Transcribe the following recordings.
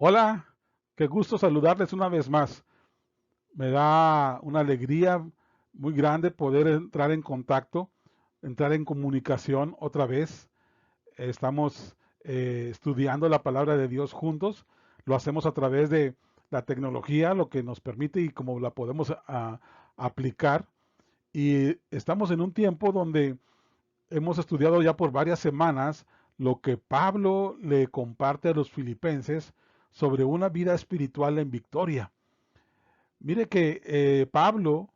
Hola, qué gusto saludarles una vez más. Me da una alegría muy grande poder entrar en contacto, entrar en comunicación otra vez. Estamos estudiando la palabra de Dios juntos. Lo hacemos a través de la tecnología, lo que nos permite y cómo la podemos aplicar. Y estamos en un tiempo donde hemos estudiado ya por varias semanas lo que Pablo le comparte a los filipenses sobre una vida espiritual en victoria. Mire que Pablo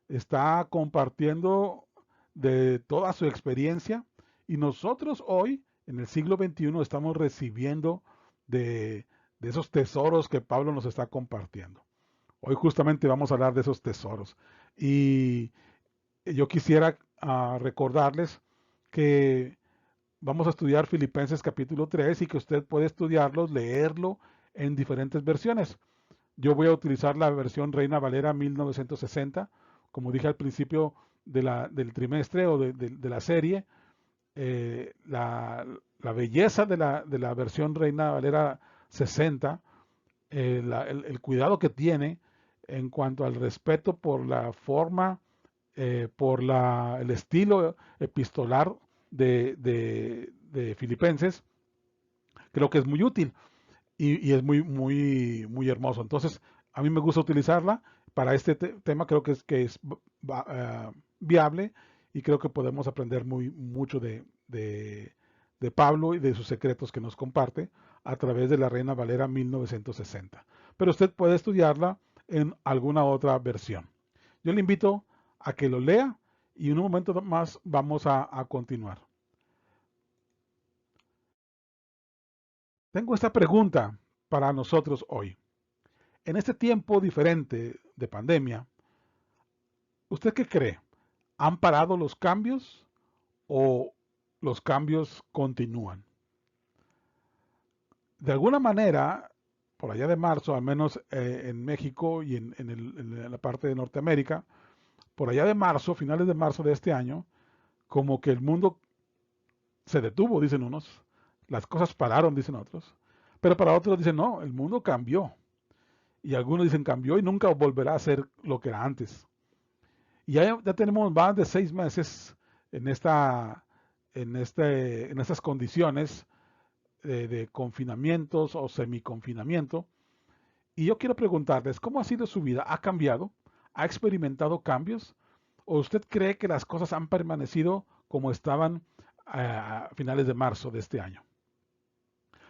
está compartiendo de toda su experiencia y nosotros hoy, en el siglo XXI, estamos recibiendo de esos tesoros que Pablo nos está compartiendo. Hoy justamente vamos a hablar de esos tesoros. Y yo quisiera recordarles que vamos a estudiar Filipenses capítulo 3 y que usted puede estudiarlo, leerlo en diferentes versiones. Yo voy a utilizar la versión Reina Valera 1960, como dije al principio del trimestre o de la serie. La belleza de la versión Reina Valera 60, el cuidado que tiene en cuanto al respeto por la forma, por el estilo epistolar de Filipenses, creo que es muy útil y es muy hermoso. Entonces, a mí me gusta utilizarla para este tema, creo que es viable y creo que podemos aprender mucho de Pablo y de sus secretos que nos comparte a través de la Reina Valera 1960. Pero usted puede estudiarla en alguna otra versión. Yo le invito a que lo lea y en un momento más vamos a continuar. Tengo esta pregunta para nosotros hoy. En este tiempo diferente de pandemia, ¿usted qué cree? ¿Han parado los cambios o los cambios continúan? De alguna manera, por allá de marzo, al menos en México y en la parte de Norteamérica, por allá de marzo, finales de marzo de este año, como que el mundo se detuvo, dicen unos, las cosas pararon, dicen otros, pero para otros dicen, no, el mundo cambió. Y algunos dicen cambió y nunca volverá a ser lo que era antes. Y ya tenemos más de 6 meses en, en estas condiciones de confinamientos o semiconfinamiento. Y yo quiero preguntarles, ¿cómo ha sido su vida? ¿Ha cambiado? ¿Ha experimentado cambios? ¿O usted cree que las cosas han permanecido como estaban a finales de marzo de este año?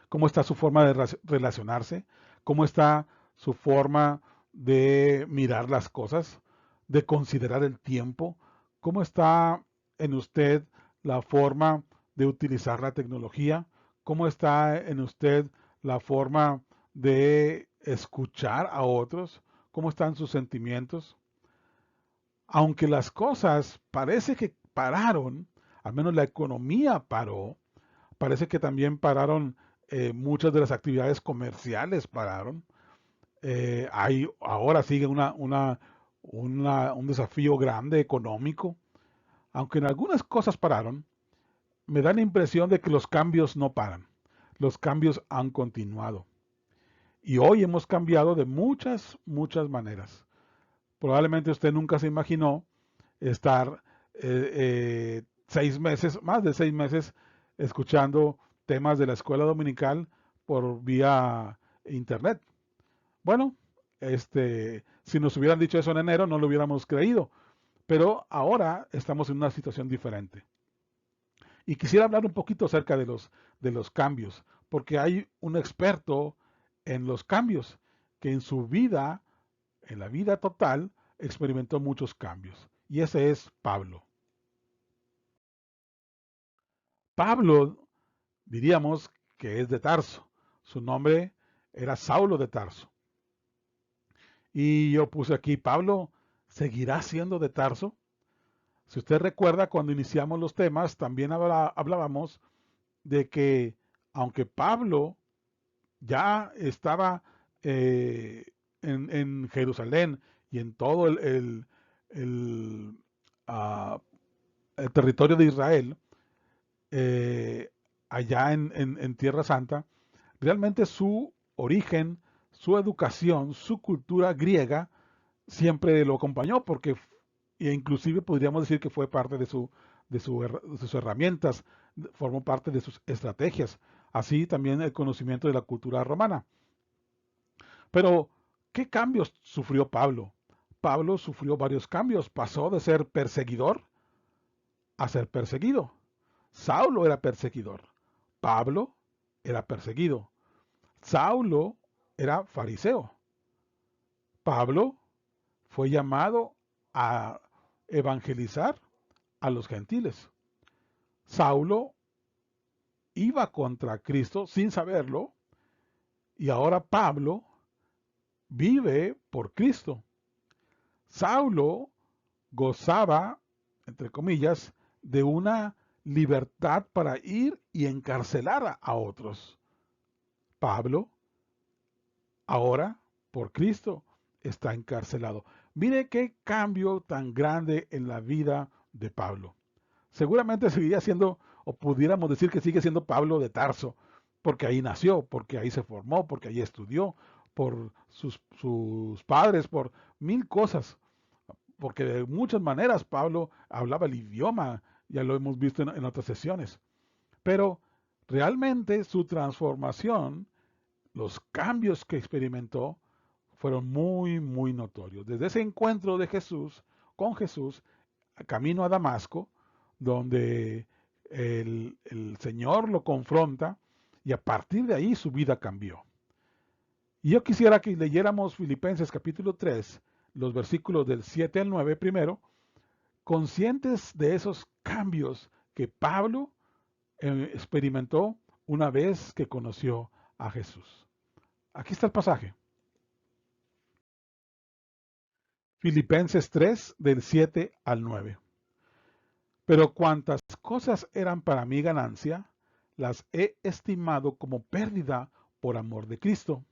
¿Cómo está su forma de relacionarse? ¿Cómo está su forma de mirar las cosas? ¿De considerar el tiempo? ¿Cómo está en usted la forma de utilizar la tecnología? ¿Cómo está en usted la forma de escuchar a otros? ¿Cómo están sus sentimientos? Aunque las cosas parece que pararon, al menos la economía paró, parece que también pararon muchas de las actividades comerciales pararon. Ahora sigue un desafío grande económico. Aunque en algunas cosas pararon, me da la impresión de que los cambios no paran. Los cambios han continuado. Y hoy hemos cambiado de muchas maneras. Probablemente usted nunca se imaginó estar 6 meses, más de 6 meses, escuchando temas de la escuela dominical por vía internet. Bueno, si nos hubieran dicho eso en enero, no lo hubiéramos creído, pero ahora estamos en una situación diferente. Y quisiera hablar un poquito acerca de los cambios, porque hay un experto en los cambios que en su vida, en la vida total, experimentó muchos cambios. Y ese es Pablo. Pablo, diríamos que es de Tarso. Su nombre era Saulo de Tarso. Y yo puse aquí, Pablo seguirá siendo de Tarso. Si usted recuerda, cuando iniciamos los temas, también hablábamos de que aunque Pablo ya estaba en Jerusalén y en todo el, ah, el territorio de Israel, eh, allá en Tierra Santa, realmente su origen, su educación, su cultura griega siempre lo acompañó porque e inclusive podríamos decir que fue parte de sus herramientas, formó parte de sus estrategias, así también el conocimiento de la cultura romana. Pero, ¿qué cambios sufrió Pablo? Pablo sufrió varios cambios, pasó de ser perseguidor a ser perseguido. Saulo era perseguidor, Pablo era perseguido, Saulo era fariseo, Pablo fue llamado a evangelizar a los gentiles. Saulo iba contra Cristo sin saberlo y ahora Pablo vive por Cristo. Saulo gozaba, entre comillas, de una libertad para ir y encarcelar a otros. Pablo, ahora, por Cristo, está encarcelado. Mire qué cambio tan grande en la vida de Pablo. Seguramente seguiría siendo, o pudiéramos decir que sigue siendo Pablo de Tarso, porque ahí nació, porque ahí se formó, porque ahí estudió, por sus padres, por mil cosas, porque de muchas maneras Pablo hablaba el idioma, ya lo hemos visto en otras sesiones, pero realmente su transformación, los cambios que experimentó, fueron muy, muy notorios. Desde ese encuentro de Jesús, con Jesús, camino a Damasco, donde el Señor lo confronta y a partir de ahí su vida cambió. Y yo quisiera que leyéramos Filipenses capítulo 3, los versículos del 7 al 9 primero, conscientes de esos cambios que Pablo experimentó una vez que conoció a Jesús. Aquí está el pasaje. Filipenses 3, del 7 al 9. Pero cuantas cosas eran para mí ganancia, las he estimado como pérdida por amor de Cristo.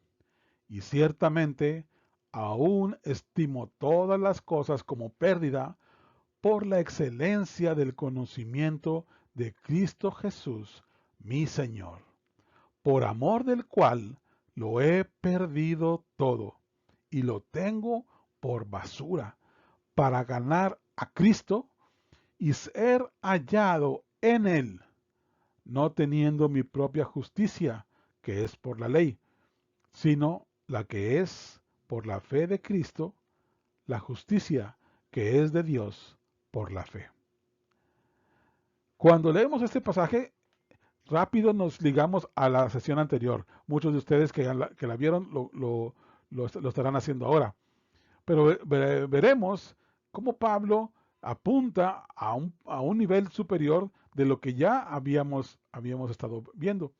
Y ciertamente aún estimo todas las cosas como pérdida por la excelencia del conocimiento de Cristo Jesús, mi Señor, por amor del cual lo he perdido todo y lo tengo por basura, para ganar a Cristo y ser hallado en él, no teniendo mi propia justicia, que es por la ley, sino la que es por la fe de Cristo, la justicia que es de Dios por la fe. Cuando leemos este pasaje, rápido nos ligamos a la sesión anterior. Muchos de ustedes que la vieron lo estarán haciendo ahora. Pero veremos cómo Pablo apunta a un nivel superior de lo que ya habíamos estado viendo.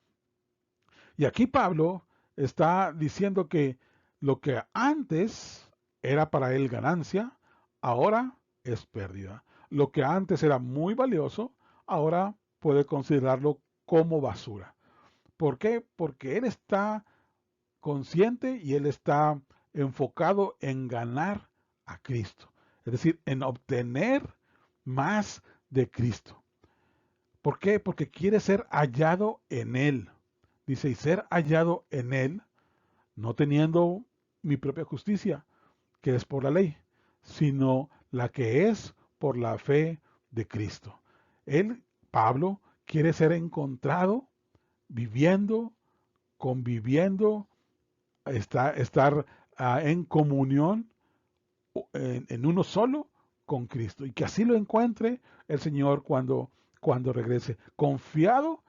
Y aquí Pablo está diciendo que lo que antes era para él ganancia, ahora es pérdida. Lo que antes era muy valioso, ahora puede considerarlo como basura. ¿Por qué? Porque él está consciente y él está enfocado en ganar a Cristo. Es decir, en obtener más de Cristo. ¿Por qué? Porque quiere ser hallado en Él. Dice, y ser hallado en Él, no teniendo mi propia justicia, que es por la ley, sino la que es por la fe de Cristo. Él, Pablo, quiere ser encontrado viviendo, conviviendo, estar en comunión en uno solo con Cristo y que así lo encuentre el Señor cuando regrese, confiado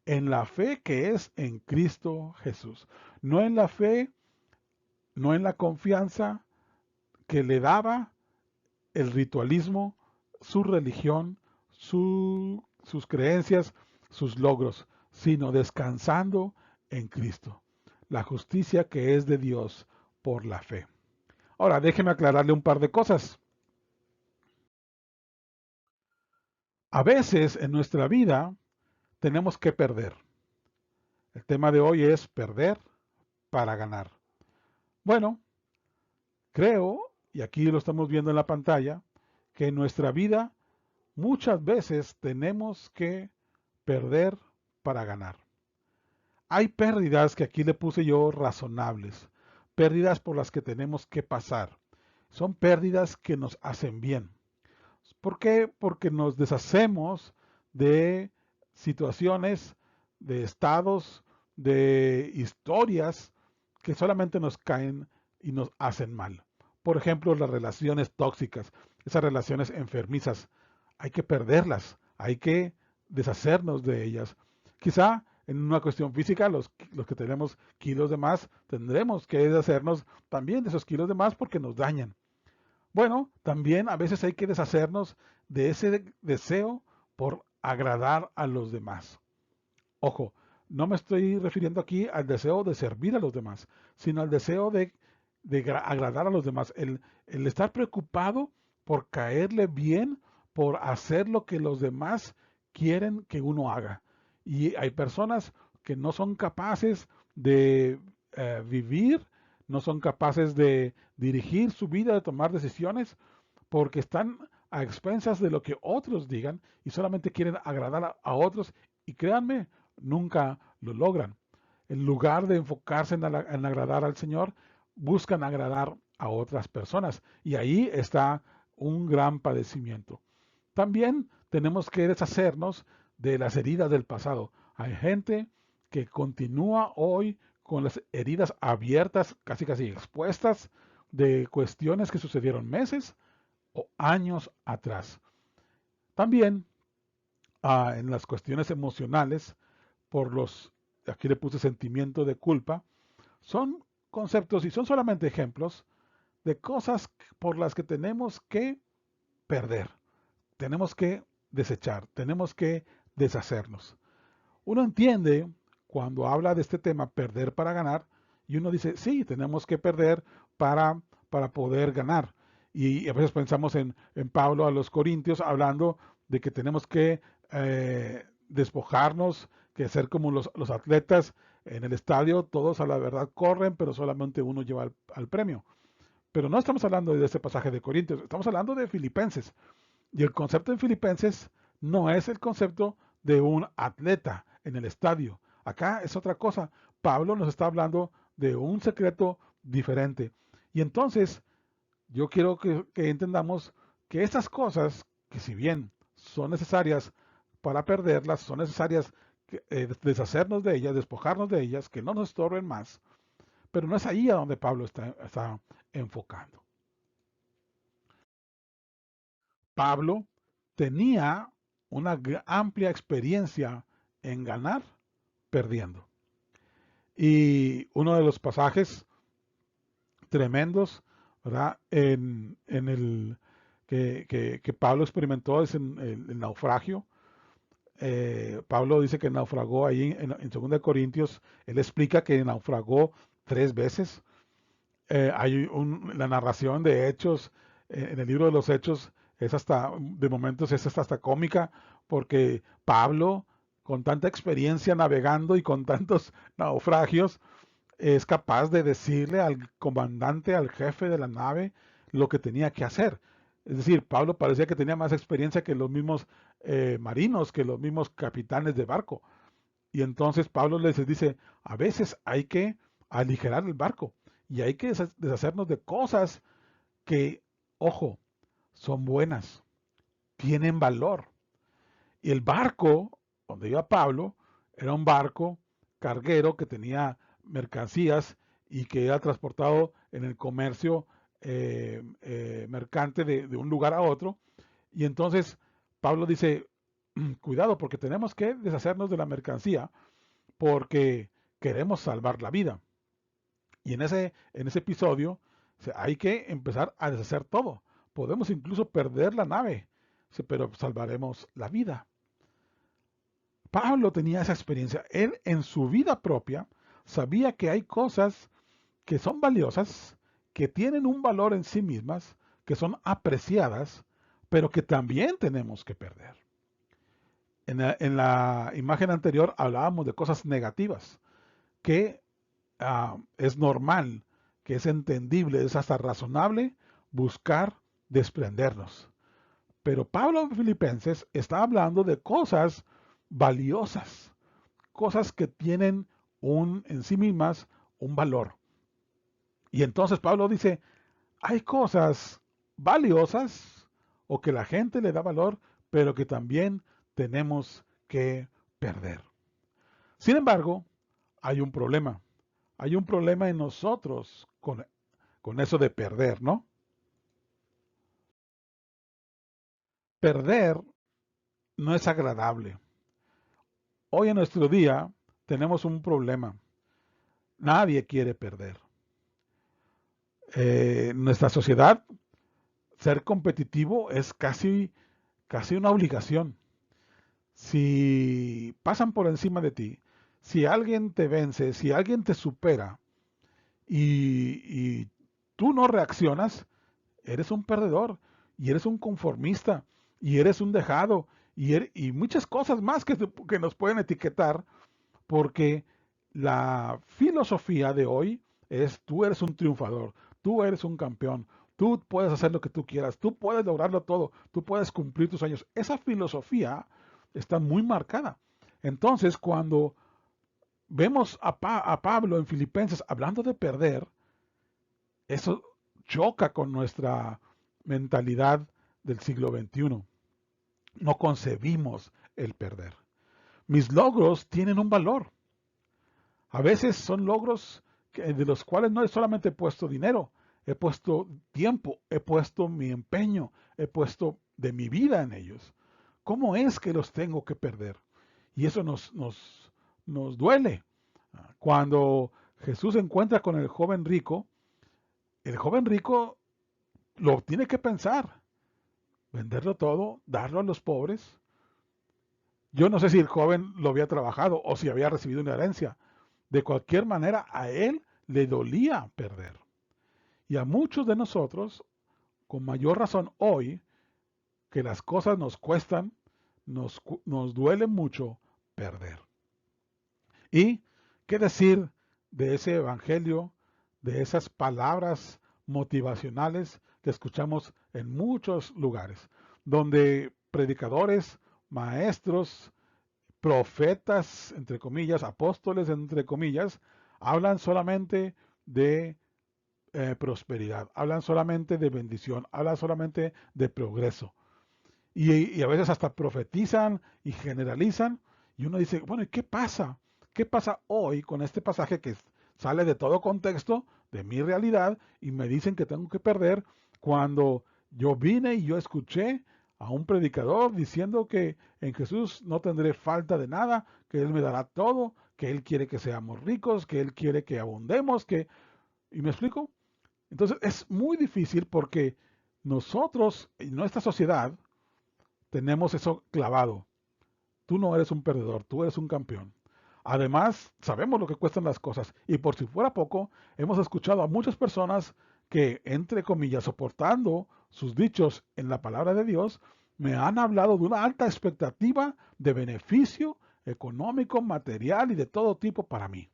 en la fe que es en Cristo Jesús, no en la fe, no en la confianza que le daba el ritualismo, su religión, sus creencias, sus logros, sino descansando en Cristo, la justicia que es de Dios por la fe. Ahora, déjeme aclararle un par de cosas. A veces en nuestra vida tenemos que perder. El tema de hoy es perder para ganar. Bueno, creo, y aquí lo estamos viendo en la pantalla, que en nuestra vida muchas veces tenemos que perder para ganar. Hay pérdidas que aquí le puse yo razonables, pérdidas por las que tenemos que pasar. Son pérdidas que nos hacen bien. ¿Por qué? Porque nos deshacemos de situaciones, de estados, de historias que solamente nos caen y nos hacen mal. Por ejemplo, las relaciones tóxicas, esas relaciones enfermizas, hay que perderlas, hay que deshacernos de ellas. Quizá en una cuestión física, los que tenemos kilos de más, tendremos que deshacernos también de esos kilos de más porque nos dañan. Bueno, también a veces hay que deshacernos de ese deseo por agradar a los demás. Ojo, no me estoy refiriendo aquí al deseo de servir a los demás, sino al deseo de agradar a los demás. El estar preocupado por caerle bien, por hacer lo que los demás quieren que uno haga. Y hay personas que no son capaces de vivir, no son capaces de dirigir su vida, de tomar decisiones, porque están a expensas de lo que otros digan y solamente quieren agradar a otros. Y créanme, nunca lo logran. En lugar de enfocarse en agradar al Señor, buscan agradar a otras personas. Y ahí está un gran padecimiento. También tenemos que deshacernos de las heridas del pasado. Hay gente que continúa hoy con las heridas abiertas, casi casi expuestas, de cuestiones que sucedieron meses o años atrás. También en las cuestiones emocionales, aquí le puse sentimiento de culpa, son conceptos y son solamente ejemplos de cosas por las que tenemos que perder, tenemos que desechar, tenemos que deshacernos. Uno entiende cuando habla de este tema, perder para ganar, y uno dice, sí, tenemos que perder para poder ganar. Y a veces pensamos en Pablo a los Corintios hablando de que tenemos que despojarnos, que ser como los atletas en el estadio, todos a la verdad corren, pero solamente uno lleva al premio. Pero no estamos hablando de ese pasaje de Corintios, estamos hablando de Filipenses. Y el concepto en Filipenses no es el concepto de un atleta en el estadio. Acá es otra cosa. Pablo nos está hablando de un secreto diferente. Y entonces yo quiero que entendamos que estas cosas, que si bien son necesarias para perderlas, son necesarias deshacernos de ellas, despojarnos de ellas, que no nos estorben más, pero no es ahí a donde Pablo está enfocando. Pablo tenía una amplia experiencia en ganar perdiendo. Y uno de los pasajes tremendos, ¿verdad? En el que Pablo experimentó es en el naufragio. Pablo dice que naufragó ahí en 2 Corintios, él explica que naufragó 3 veces. La narración de Hechos, en el libro de los Hechos, de momentos es hasta cómica, porque Pablo, con tanta experiencia navegando y con tantos naufragios, es capaz de decirle al comandante, al jefe de la nave, lo que tenía que hacer. Es decir, Pablo parecía que tenía más experiencia que los mismos marinos, que los mismos capitanes de barco. Y entonces Pablo les dice, a veces hay que aligerar el barco y hay que deshacernos de cosas que, ojo, son buenas, tienen valor. Y el barco donde iba Pablo era un barco carguero que tenía mercancías y que era transportado en el comercio mercante de un lugar a otro. Y entonces Pablo dice, cuidado porque tenemos que deshacernos de la mercancía porque queremos salvar la vida. Y en ese episodio hay que empezar a deshacer todo. Podemos incluso perder la nave, pero salvaremos la vida. Pablo tenía esa experiencia. Él en su vida propia sabía que hay cosas que son valiosas, que tienen un valor en sí mismas, que son apreciadas, pero que también tenemos que perder. En la imagen anterior hablábamos de cosas negativas, que es normal, que es entendible, es hasta razonable buscar desprendernos. Pero Pablo en Filipenses está hablando de cosas valiosas, cosas que tienen en sí mismas un valor. Y entonces Pablo dice, hay cosas valiosas o que la gente le da valor, pero que también tenemos que perder. Sin embargo, hay un problema. Hay un problema en nosotros con eso de perder, ¿no? Perder no es agradable. Hoy en nuestro día tenemos un problema. Nadie quiere perder. En nuestra sociedad, ser competitivo es casi una obligación. Si pasan por encima de ti, si alguien te vence, si alguien te supera y tú no reaccionas, eres un perdedor y eres un conformista y eres un dejado y muchas cosas más que nos pueden etiquetar porque la filosofía de hoy es tú eres un triunfador, tú eres un campeón, tú puedes hacer lo que tú quieras, tú puedes lograrlo todo, tú puedes cumplir tus sueños. Esa filosofía está muy marcada. Entonces, cuando vemos a Pablo en Filipenses hablando de perder, eso choca con nuestra mentalidad del siglo XXI. No concebimos el perder. Mis logros tienen un valor. A veces son logros de los cuales no he solamente puesto dinero, he puesto tiempo, he puesto mi empeño, he puesto de mi vida en ellos. ¿Cómo es que los tengo que perder? Y eso nos duele. Cuando Jesús se encuentra con el joven rico lo tiene que pensar, venderlo todo, darlo a los pobres. Yo no sé si el joven lo había trabajado o si había recibido una herencia. De cualquier manera, a él le dolía perder. Y a muchos de nosotros, con mayor razón hoy, que las cosas nos cuestan, nos duele mucho perder. ¿Y qué decir de ese evangelio, de esas palabras motivacionales que escuchamos en muchos lugares, donde predicadores, maestros, profetas, entre comillas, apóstoles, entre comillas, hablan solamente de prosperidad, hablan solamente de bendición, hablan solamente de progreso? Y a veces hasta profetizan y generalizan, y uno dice, bueno, ¿y qué pasa? ¿Qué pasa hoy con este pasaje que sale de todo contexto, de mi realidad, y me dicen que tengo que perder cuando yo vine y yo escuché a un predicador diciendo que en Jesús no tendré falta de nada, que Él me dará todo, que Él quiere que seamos ricos, que Él quiere que abundemos, que... ¿Y me explico? Entonces es muy difícil porque nosotros, en nuestra sociedad, tenemos eso clavado. Tú no eres un perdedor, tú eres un campeón. Además, sabemos lo que cuestan las cosas y por si fuera poco, hemos escuchado a muchas personas que, entre comillas, soportando sus dichos en la palabra de Dios, me han hablado de una alta expectativa de beneficio económico, material y de todo tipo para mí.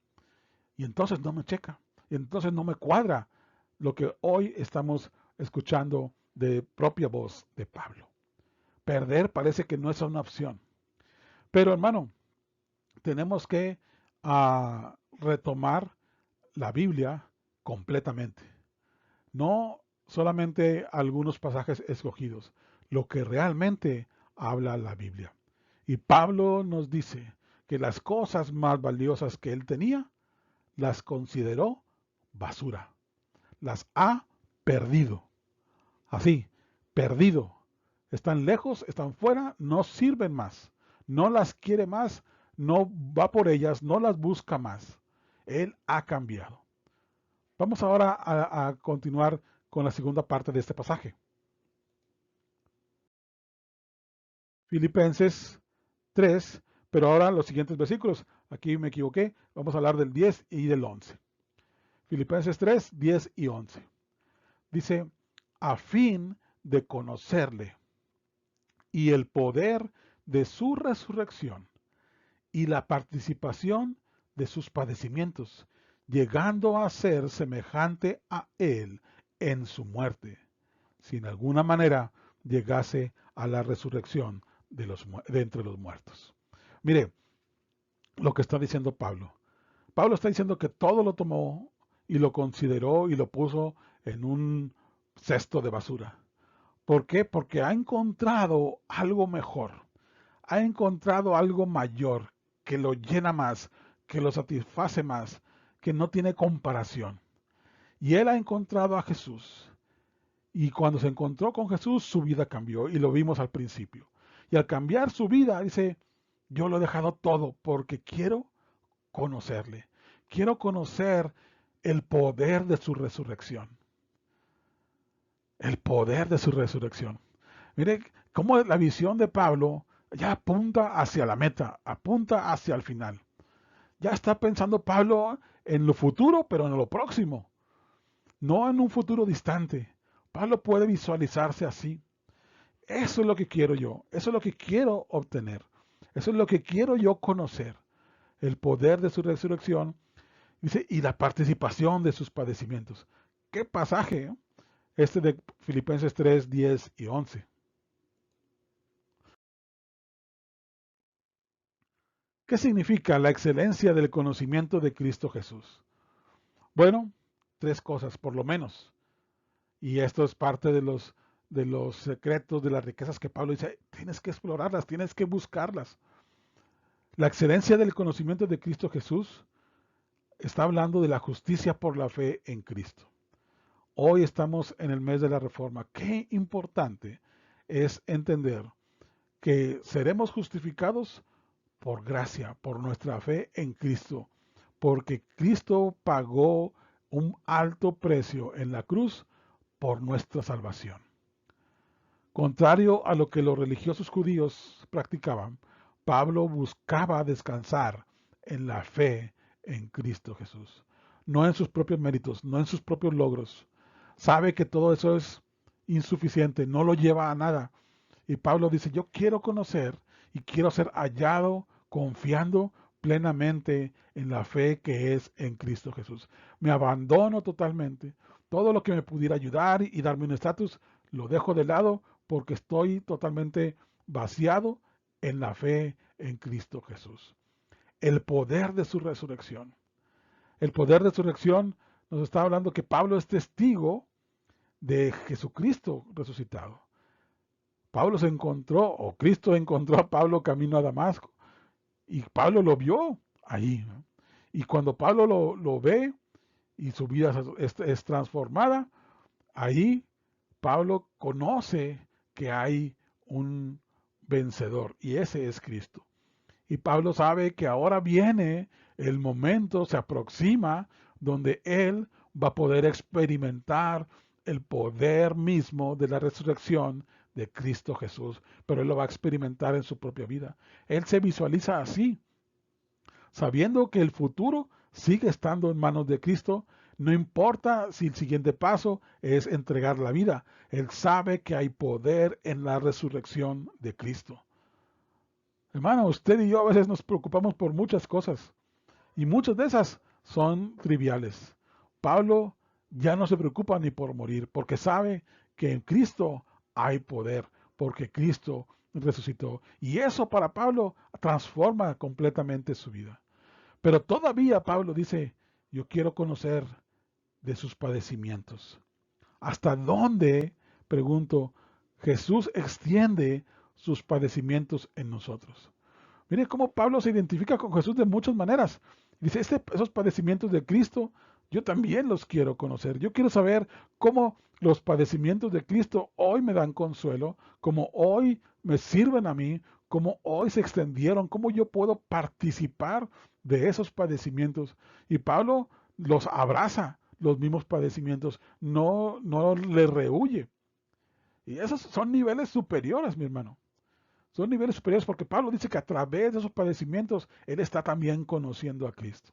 Y entonces no me checa, y entonces no me cuadra lo que hoy estamos escuchando de propia voz de Pablo. Perder parece que no es una opción. Pero hermano, tenemos que retomar la Biblia completamente. No solamente algunos pasajes escogidos, lo que realmente habla la Biblia. Y Pablo nos dice que las cosas más valiosas que él tenía, las consideró basura. Las ha perdido. Así, perdido. Están lejos, están fuera, no sirven más. No las quiere más, no va por ellas, no las busca más. Él ha cambiado. Vamos ahora a continuar con la segunda parte de este pasaje. Filipenses 3, pero ahora los siguientes versículos. Aquí me equivoqué, vamos a hablar del 10 y del 11. Filipenses 3, 10 y 11. Dice, a fin de conocerle y el poder de su resurrección y la participación de sus padecimientos, llegando a ser semejante a él en su muerte, si en alguna manera llegase a la resurrección de entre los muertos. Mire lo que está diciendo Pablo. Pablo está diciendo que todo lo tomó y lo consideró y lo puso en un cesto de basura. ¿Por qué? Porque ha encontrado algo mejor, ha encontrado algo mayor que lo llena más, que lo satisface más, que no tiene comparación. Y él ha encontrado a Jesús. Y cuando se encontró con Jesús, su vida cambió y lo vimos al principio. Y al cambiar su vida, dice, yo lo he dejado todo porque quiero conocerle. Quiero conocer el poder de su resurrección. El poder de su resurrección. Mire cómo la visión de Pablo ya apunta hacia la meta, apunta hacia el final. Ya está pensando Pablo en lo futuro, pero en lo próximo, no en un futuro distante. Pablo puede visualizarse así. Eso es lo que quiero yo, eso es lo que quiero obtener, eso es lo que quiero yo conocer. El poder de su resurrección, dice, y la participación de sus padecimientos. ¿Qué pasaje? Este de Filipenses 3, 10 y 11. ¿Qué significa la excelencia del conocimiento de Cristo Jesús? Bueno, tres cosas por lo menos. Y esto es parte de los secretos, de las riquezas que Pablo dice, tienes que explorarlas, tienes que buscarlas. La excelencia del conocimiento de Cristo Jesús está hablando de la justicia por la fe en Cristo. Hoy estamos en el mes de la Reforma. Qué importante es entender que seremos justificados por gracia, por nuestra fe en Cristo, porque Cristo pagó un alto precio en la cruz por nuestra salvación. Contrario a lo que los religiosos judíos practicaban, Pablo buscaba descansar en la fe en Cristo Jesús, no en sus propios méritos, no en sus propios logros. Sabe que todo eso es insuficiente, no lo lleva a nada. Y Pablo dice, yo quiero conocer y quiero ser hallado confiando plenamente en la fe que es en Cristo Jesús. Me abandono totalmente. Todo lo que me pudiera ayudar y darme un estatus, lo dejo de lado porque estoy totalmente vaciado en la fe en Cristo Jesús. El poder de su resurrección. El poder de su resurrección nos está hablando que Pablo es testigo de Jesucristo resucitado. Pablo se encontró, o Cristo encontró a Pablo camino a Damasco, y Pablo lo vio ahí, ¿no? Y cuando Pablo lo ve y su vida es transformada, ahí Pablo conoce que hay un vencedor y ese es Cristo. Y Pablo sabe que ahora viene el momento, se aproxima, donde él va a poder experimentar el poder mismo de la resurrección de Cristo Jesús, pero él lo va a experimentar en su propia vida. Él se visualiza así, sabiendo que el futuro sigue estando en manos de Cristo. No importa si el siguiente paso es entregar la vida. Él sabe que hay poder en la resurrección de Cristo. Hermano, usted y yo a veces nos preocupamos por muchas cosas y muchas de esas son triviales. Pablo ya no se preocupa ni por morir porque sabe que en Cristo hay poder, porque Cristo resucitó. Y eso para Pablo transforma completamente su vida. Pero todavía Pablo dice, yo quiero conocer de sus padecimientos. ¿Hasta dónde, pregunto, Jesús extiende sus padecimientos en nosotros? Mire cómo Pablo se identifica con Jesús de muchas maneras. Dice, esos padecimientos de Cristo, yo también los quiero conocer. Yo quiero saber cómo los padecimientos de Cristo hoy me dan consuelo, cómo hoy me sirven a mí, cómo hoy se extendieron, cómo yo puedo participar de esos padecimientos. Y Pablo los abraza, los mismos padecimientos, no le rehuye. Y esos son niveles superiores, mi hermano. Son niveles superiores porque Pablo dice que a través de esos padecimientos él está también conociendo a Cristo.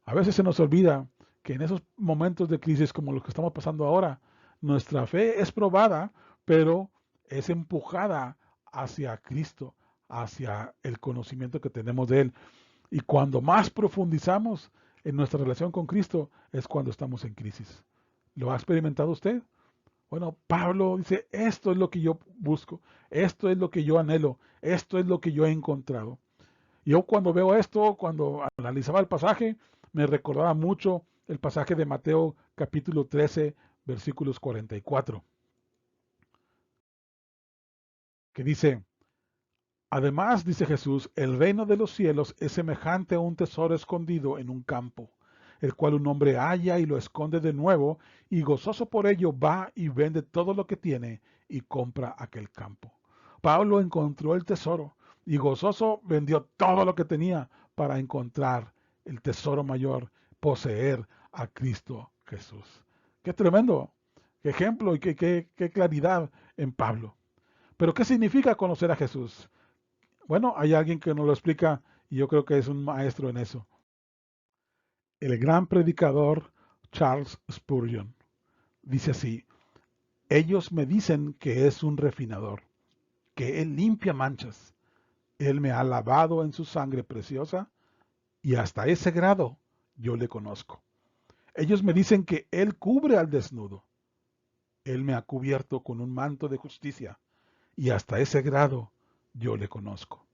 A veces se nos olvida que en esos momentos de crisis como los que estamos pasando ahora, nuestra fe es probada, pero es empujada hacia Cristo, hacia el conocimiento que tenemos de Él. Y cuando más profundizamos en nuestra relación con Cristo es cuando estamos en crisis. ¿Lo ha experimentado usted? Bueno, Pablo dice, esto es lo que yo busco, esto es lo que yo anhelo, esto es lo que yo he encontrado. Yo cuando veo esto, cuando analizaba el pasaje, me recordaba mucho el pasaje de Mateo capítulo 13, versículos 44, que dice, además, dice Jesús, el reino de los cielos es semejante a un tesoro escondido en un campo, el cual un hombre halla y lo esconde de nuevo, y gozoso por ello va y vende todo lo que tiene y compra aquel campo. Pablo encontró el tesoro y gozoso vendió todo lo que tenía para encontrar el tesoro mayor, poseer a Cristo Jesús. Qué tremendo, qué ejemplo y qué claridad en Pablo. Pero ¿qué significa conocer a Jesús? Bueno, hay alguien que nos lo explica y yo creo que es un maestro en eso. El gran predicador Charles Spurgeon dice así, ellos me dicen que es un refinador, que él limpia manchas. Él me ha lavado en su sangre preciosa y hasta ese grado yo le conozco. Ellos me dicen que él cubre al desnudo. Él me ha cubierto con un manto de justicia y hasta ese grado yo le conozco.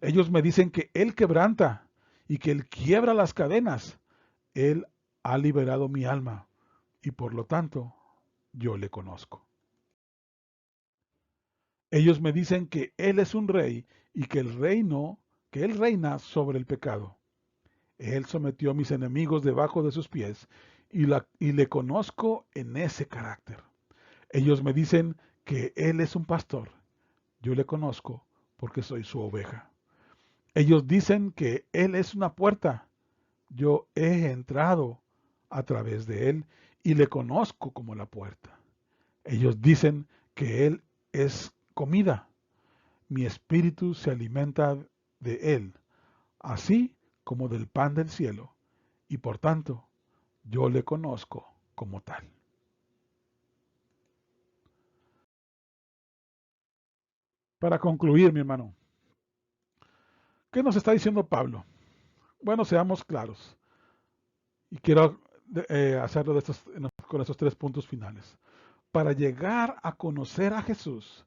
Ellos me dicen que él quebranta y que él quiebra las cadenas. Él ha liberado mi alma y por lo tanto yo le conozco. Ellos me dicen que él es un rey y que que él reina sobre el pecado. Él sometió a mis enemigos debajo de sus pies y le conozco en ese carácter. Ellos me dicen que él es un pastor. Yo le conozco porque soy su oveja. Ellos dicen que él es una puerta. Yo he entrado a través de él y le conozco como la puerta. Ellos dicen que él es comida. Mi espíritu se alimenta de él, así como del pan del cielo, y por tanto yo le conozco como tal. Para concluir, mi hermano, ¿qué nos está diciendo Pablo? Bueno, seamos claros. Y quiero hacerlo con estos 3 puntos finales. Para llegar a conocer a Jesús,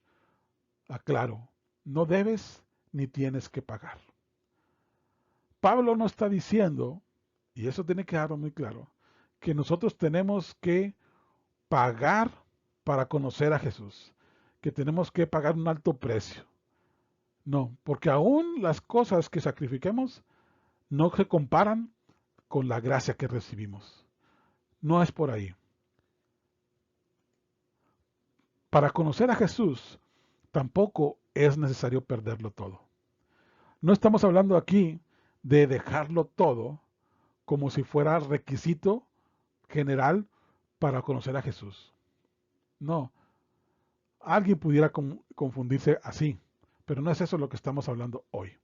aclaro, no debes ni tienes que pagar. Pablo no está diciendo, y eso tiene que quedar muy claro, que nosotros tenemos que pagar para conocer a Jesús, que tenemos que pagar un alto precio. No, porque aún las cosas que sacrifiquemos no se comparan con la gracia que recibimos. No es por ahí. Para conocer a Jesús tampoco es necesario perderlo todo. No estamos hablando aquí de dejarlo todo como si fuera requisito general para conocer a Jesús. No, alguien pudiera confundirse así, pero no es eso lo que estamos hablando hoy.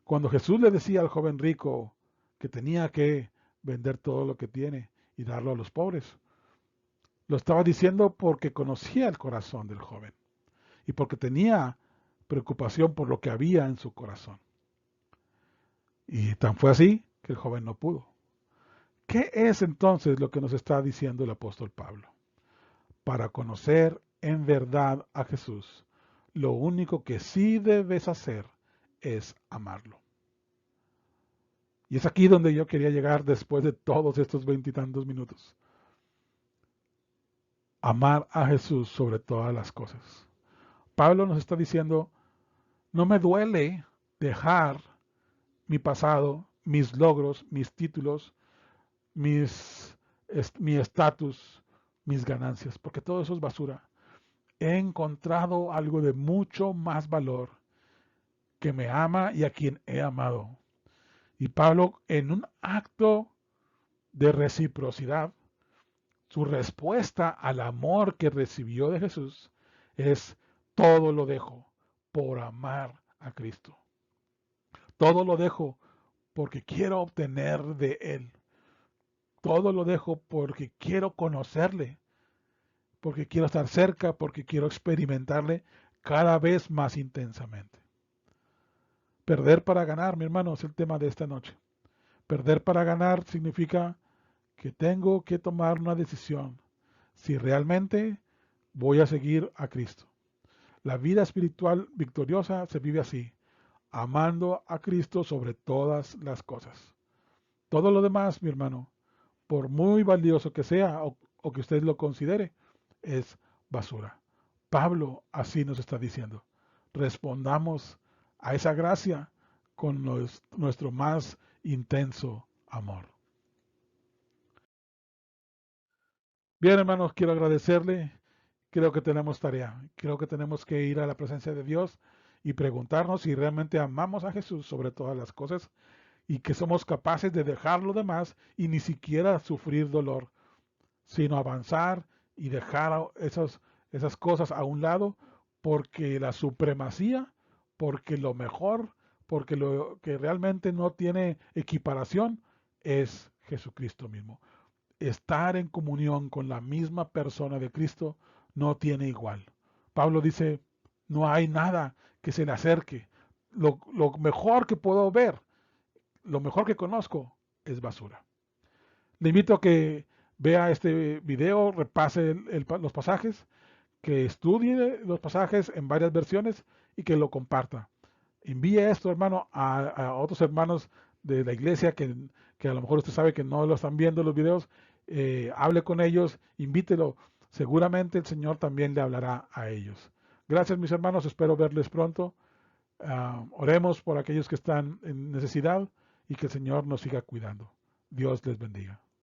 Cuando Jesús le decía al joven rico que tenía que vender todo lo que tiene y darlo a los pobres, lo estaba diciendo porque conocía el corazón del joven y porque tenía preocupación por lo que había en su corazón. Y tan fue así que el joven no pudo. ¿Qué es entonces lo que nos está diciendo el apóstol Pablo? Para conocer en verdad a Jesús, lo único que sí debes hacer es amarlo. Y es aquí donde yo quería llegar después de todos estos 20 y tantos minutos. Amar a Jesús sobre todas las cosas. Pablo nos está diciendo, no me duele dejar mi pasado, mis logros, mis títulos, mi estatus, mis ganancias, porque todo eso es basura. He encontrado algo de mucho más valor que me ama y a quien he amado. Y Pablo, en un acto de reciprocidad, su respuesta al amor que recibió de Jesús es, todo lo dejo por amar a Cristo. Todo lo dejo porque quiero obtener de Él. Todo lo dejo porque quiero conocerle, porque quiero estar cerca, porque quiero experimentarle cada vez más intensamente. Perder para ganar, mi hermano, es el tema de esta noche. Perder para ganar significa que tengo que tomar una decisión si realmente voy a seguir a Cristo. La vida espiritual victoriosa se vive así, amando a Cristo sobre todas las cosas. Todo lo demás, mi hermano, por muy valioso que sea o que usted lo considere, es basura. Pablo así nos está diciendo. Respondamos a esa gracia con nuestro más intenso amor. Bien, hermanos, quiero agradecerle. Creo que tenemos tarea. Creo que tenemos que ir a la presencia de Dios y preguntarnos si realmente amamos a Jesús sobre todas las cosas y que somos capaces de dejar lo demás y ni siquiera sufrir dolor, sino avanzar y dejar esas cosas a un lado porque la supremacía, porque lo mejor, porque lo que realmente no tiene equiparación es Jesucristo mismo. Estar en comunión con la misma persona de Cristo no tiene igual. Pablo dice, no hay nada que se le acerque. Lo mejor que puedo ver, lo mejor que conozco es basura. Le invito a que vea este video, repase los pasajes, que estudie los pasajes en varias versiones y que lo comparta. Envíe esto, hermano, a otros hermanos de la iglesia que a lo mejor usted sabe que no lo están viendo los videos. Hable con ellos, invítelo. Seguramente el Señor también le hablará a ellos. Gracias, mis hermanos. Espero verles pronto. Oremos por aquellos que están en necesidad y que el Señor nos siga cuidando. Dios les bendiga.